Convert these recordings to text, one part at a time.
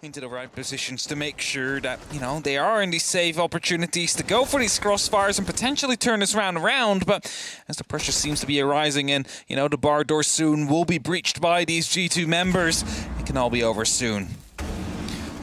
into the right positions to make sure that, you know, they are in these safe opportunities to go for these crossfires and potentially turn this round around. But as the pressure seems to be arising and, you know, the bar door soon will be breached by these G2 members, it can all be over soon.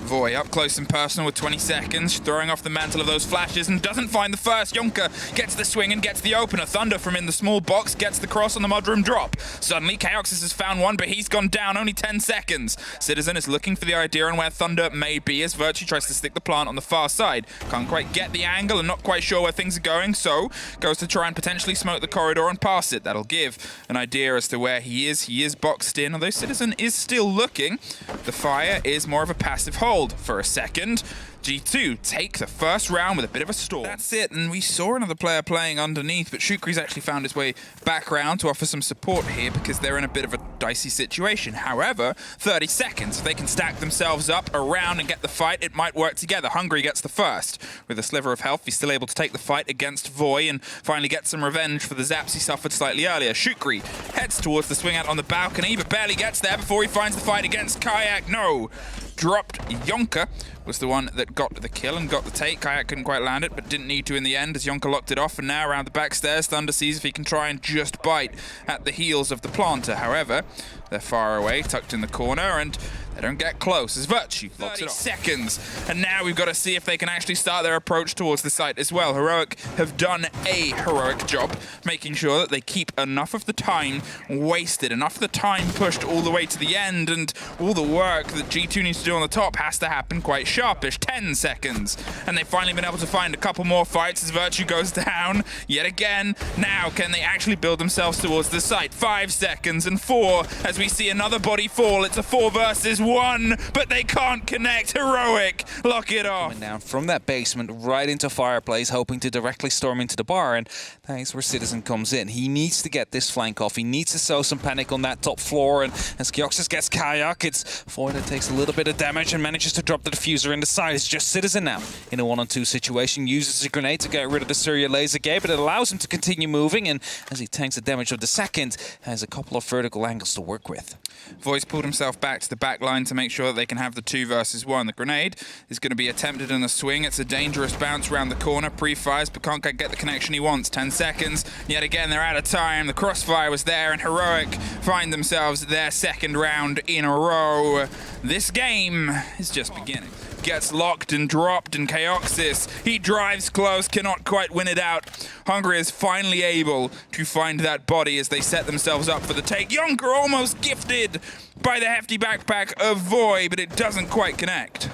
Voy up close and personal with 20 seconds, throwing off the mantle of those flashes and doesn't find the first. Yonka gets the swing and gets the opener. Thunder from in the small box gets the cross on the mudroom drop. Suddenly, Chaoxis has found one, but he's gone down, only 10 seconds. Citizen is looking for the idea on where Thunder may be as Virtue tries to stick the plant on the far side. Can't quite get the angle and not quite sure where things are going, so goes to try and potentially smoke the corridor and pass it. That'll give an idea as to where he is. He is boxed in, although Citizen is still looking. The fire is more of a passive hold. For a second, G2 take the first round with a bit of a stall. That's it, and we saw another player playing underneath, but Shukri's actually found his way back around to offer some support here because they're in a bit of a dicey situation. However, 30 seconds. If they can stack themselves up around and get the fight, it might work together. Hungry gets the first. With a sliver of health, he's still able to take the fight against Voy and finally get some revenge for the zaps he suffered slightly earlier. Shukri heads towards the swing out on the balcony, but barely gets there before he finds the fight against Kayak. No! Dropped. Yonka was the one that got the kill and got the take. Kayak couldn't quite land it, but didn't need to in the end as Yonka locked it off. And now around the back stairs, Thunder sees if he can try and just bite at the heels of the planter. However, they're far away, tucked in the corner, and they don't get close as Virtue locks it off. Seconds, and now we've got to see if they can actually start their approach towards the site as well. Heroic have done a heroic job, making sure that they keep enough of the time wasted, enough of the time pushed all the way to the end, and all the work that G2 needs to do on the top has to happen quite sharpish. 10 seconds, and they've finally been able to find a couple more fights as Virtue goes down yet again. Now, can they actually build themselves towards the site? 5 seconds and 4 as we see another body fall. It's a 4 versus 1, but they can't connect. Heroic lock it off. Coming down from that basement right into Fireplace, hoping to directly storm into the bar, and that's where Citizen comes in. He needs to get this flank off. He needs to sow some panic on that top floor, and as Chaoxis gets Kayak, it's Voy that takes a little bit of damage and manages to drop the diffuser in the side. It's just Citizen now in a 1-on-2 situation. Uses a grenade to get rid of the Surya laser gate, but it allows him to continue moving, and as he tanks the damage of the second, has a couple of vertical angles to work with. Voice pulled himself back to the back line to make sure that they can have the 2 versus 1. The grenade is going to be attempted in the swing. It's a dangerous bounce around the corner. Pre-fires, but can't get the connection he wants. 10 seconds. Yet again, they're out of time. The crossfire was there, and Heroic find themselves their second round in a row. This game is just beginning. Gets locked and dropped, and Chaoxis, he drives close, cannot quite win it out. Hungry is finally able to find that body as they set themselves up for the take. Yonka almost gifted by the hefty backpack of Voy, but it doesn't quite connect.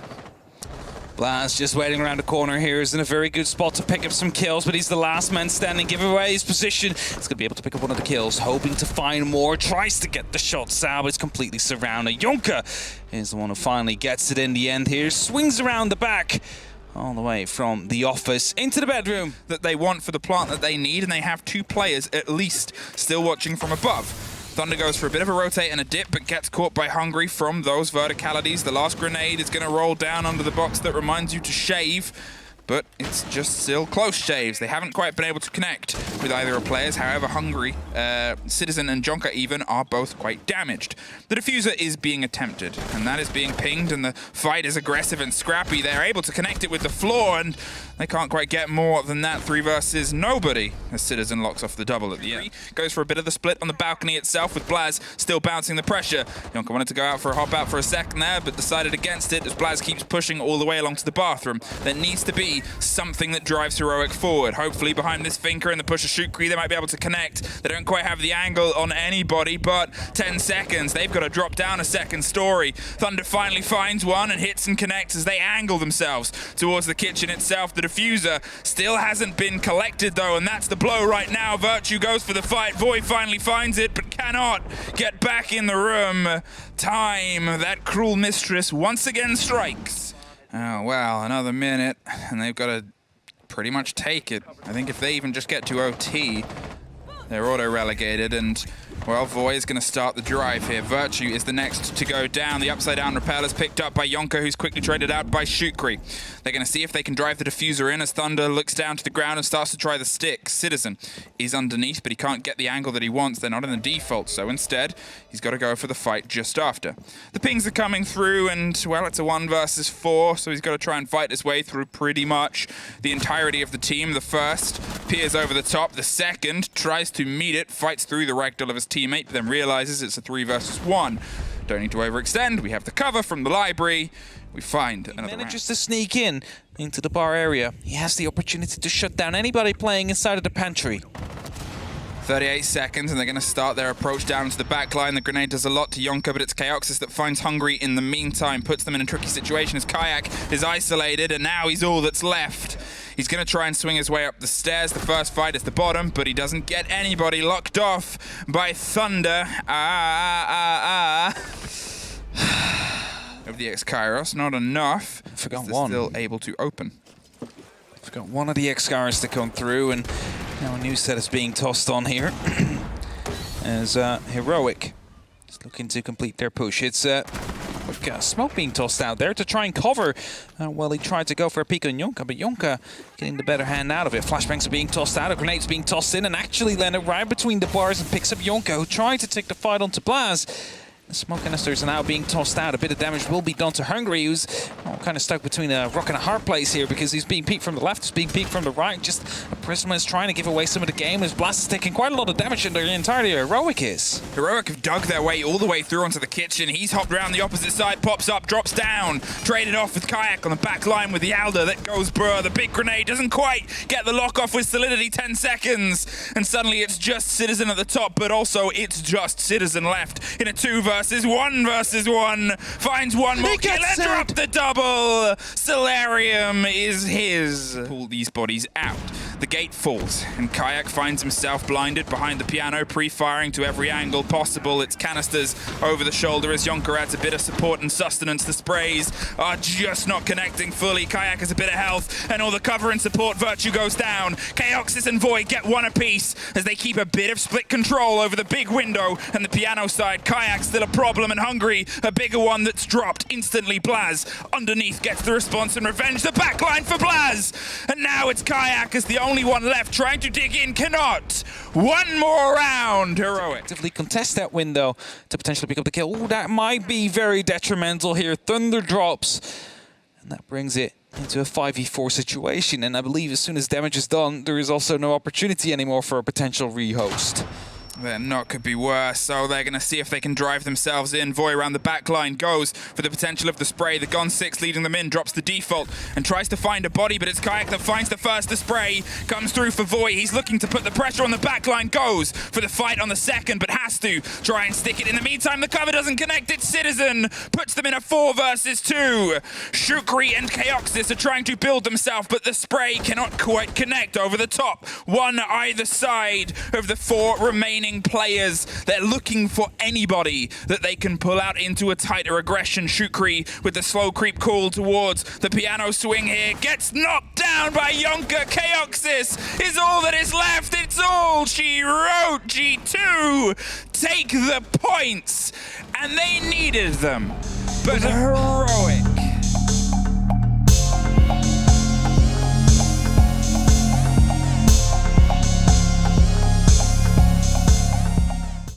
Blaz just waiting around the corner here, is in a very good spot to pick up some kills, but he's the last man standing. Give away his position. He's going to be able to pick up one of the kills, hoping to find more. Tries to get the shots out, but it's completely surrounded. Yonka is the one who finally gets it in the end here. Swings around the back, all the way from the office into the bedroom that they want for the plant that they need, and they have 2 players at least still watching from above. Thunder goes for a bit of a rotate and a dip, but gets caught by Hungry from those verticalities. The last grenade is going to roll down under the box that reminds you to shave, but it's just still close shaves. They haven't quite been able to connect with either of players. However, Hungry, Citizen and Jonka even are both quite damaged. The diffuser is being attempted, and that is being pinged, and the fight is aggressive and scrappy. They're able to connect it with the floor, and they can't quite get more than that. 3 versus nobody as Citizen locks off the double at the end. Goes for a bit of the split on the balcony itself with Blaz still bouncing the pressure. Jonka wanted to go out for a hop out for a second there, but decided against it as Blaz keeps pushing all the way along to the bathroom. There needs to be something that drives Heroic forward. Hopefully behind this Finker and the push of Shukri, they might be able to connect. They don't quite have the angle on anybody, but 10 seconds. They've got to drop down a second story. Thunder finally finds one and hits and connects as they angle themselves towards the kitchen itself. The diffuser still hasn't been collected though, and that's the blow right now. Virtue goes for the fight. Voy finally finds it, but cannot get back in the room. Time, that cruel mistress once again strikes. Oh, well, another minute, and they've got to pretty much take it. I think if they even just get to OT, They're auto-relegated, and, well, Voy is going to start the drive here. Virtue is the next to go down. The upside-down rappel is picked up by Yonka, who's quickly traded out by Shukri. They're going to see if they can drive the Defuser in as Thunder looks down to the ground and starts to try the stick. Citizen is underneath, but he can't get the angle that he wants. They're not in the default, so instead, he's got to go for the fight just after. The pings are coming through, and, well, it's a 1 versus 4, so he's got to try and fight his way through pretty much the entirety of the team. The first peers over the top. The second tries to meet it, fights through the ragdoll of his teammate, but then realizes it's a 3 versus 1. Don't need to overextend. We have the cover from the library. We find another round. Manages to sneak in into the bar area. He has the opportunity to shut down anybody playing inside of the pantry. 38 seconds, and they're going to start their approach down to the back line. The grenade does a lot to Yonka, but it's Kaioxis that finds Hungry in the meantime, puts them in a tricky situation as Kayak is isolated, and now he's all that's left. He's going to try and swing his way up the stairs. The first fight is the bottom, but he doesn't get anybody. Locked off by Thunder. Of the X-Kairos, not enough. Forgot one. Still able to open. Forgot one of the X-Kairos to come through, and now a new set is being tossed on here. As Heroic is looking to complete their push. It's quick smoke being tossed out there to try and cover. Well, he tried to go for a peek on Yonka, but Yonka getting the better hand out of it. Flashbangs are being tossed out, a grenade's being tossed in, and actually landed right between the bars and picks up Yonka, who tried to take the fight onto Blaz. The smoke canisters are now being tossed out. A bit of damage will be done to Hungry, who's kind of stuck between a rock and a hard place here because he's being peeked from the left, he's being peeked from the right. Just a Prisma is trying to give away some of the game as Blast is taking quite a lot of damage in the entirety. Heroic is. Heroic have dug their way all the way through onto the kitchen. He's hopped around the opposite side, pops up, drops down. Traded off with Kayak on the back line with the Alder. That goes Burr. The big grenade doesn't quite get the lock off with Solidity. 10 seconds. And suddenly it's just Citizen at the top, but also it's just Citizen left in a 2 versus 1 versus 1. Finds one more kill and drop the double. Solarium is his. Pull these bodies out. The gate falls, and Kayak finds himself blinded behind the piano, pre-firing to every angle possible. It's canisters over the shoulder as Yonka adds a bit of support and sustenance. The sprays are just not connecting fully. Kayak has a bit of health, and all the cover and support. Virtue goes down. Kaioxis and Void get one apiece as they keep a bit of split control over the big window and the piano side. Kayak still a problem, and Hungry, a bigger one that's dropped instantly. Blaz underneath gets the response and revenge. The backline for Blaz, and now it's Kayak as the only one left trying to dig in. Cannot. One more round. Heroic Actively contest that window to potentially pick up the kill. Ooh, that might be very detrimental here. Thunder drops, and that brings it into a 5v4 situation. And I believe as soon as damage is done, there is also no opportunity anymore for a potential rehost. Then not could be worse, so they're going to see if they can drive themselves in. Voy around the back line goes for the potential of the spray. The Gon 6 leading them in, drops the default and tries to find a body, but it's Kayak that finds the first to spray. Comes through for Voy. He's looking to put the pressure on the back line. Goes for the fight on the second, but has to try and stick it. In the meantime, the cover doesn't connect. It's Citizen. Puts them in a 4 versus 2. Shukri and Kaioxis are trying to build themselves, but the spray cannot quite connect over the top. One either side of the 4 remaining players. They're looking for anybody that they can pull out into a tighter aggression. Shukri with the slow creep call towards the piano swing here. Gets knocked down by Yonka. Kaioxis is all that is left. It's all she wrote. G2 take the points, and they needed them. But Heroic